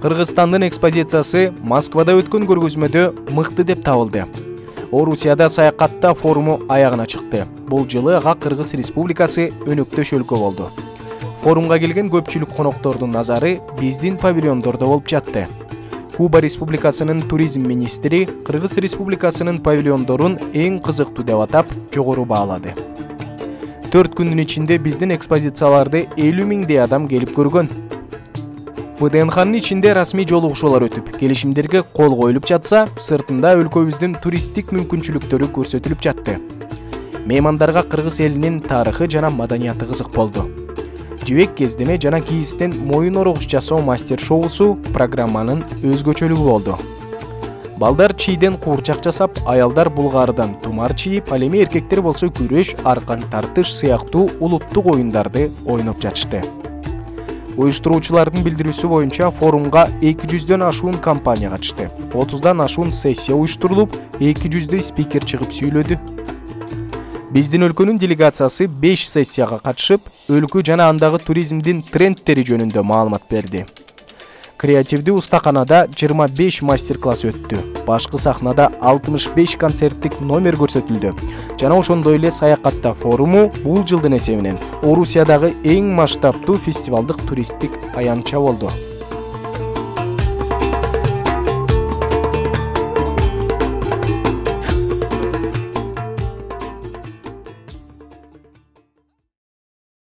Кыргызстандын экспозициясы Москвада өткөн көргөзмөдө мыкты деп табылды. Орусияда саякатта форуму аягына чыкты. Бул жылы ага Кыргыз Республикасы өнөктөш өлкө болду. Форумга келген көпчүлүк коноктордун назары биздин павильондордо болуп жатты. Куба Республикасынын туризм министри Кыргыз Республикасынын павильондорун эң кызыктуу деп атап, жогору баалады. 4 күндүн ичинде биздин экспозицияларды 50 миңдей адам келип көргөн. ВДНХ'нын ичинде расмий жолугушуулар өтүп, келишимдерге кол коюлуп жатса, сыртында өлкөбүздүн туристтик мүмкүнчүлүктөрү көрсөтүлүп жатты. Меймандарга кыргыз элинин тарыхы жана маданияты кызык болду. Жибек кездеме жана кийистен моюн орогуч жасоо мастер-шоусу программанын өзгөчөлүгү болду. Балдар чийден куурчак жасап, аялдар булгарыдан тумар чийип, ал эми эркектер болсо күрөш, аркан тартыш сыяктуу улуттук оюндарды ойноп жатышты. Уюштуруучулардын билдирүүсү боюнча форумга 200дөн ашуун компания катышты. 30дан ашуун сессия уюштурулуп, 200дөй спикер чыгып сүйлөдү. Биздин өлкөнүн делегациясы 5 сессияга катышып, өлкө жана андагы туризмдин трендтери жөнүндө маалымат берди. Креативдүү устаканада 25 мастер-класс өттү. Башкы сахнада 65 концерттик номер көрсөтүлдү. Жана ошондой эле саякатта форуму бул жылдын эсебинен Орусиядагы эң масштабтуу фестивалдык туристтик аянтча болду.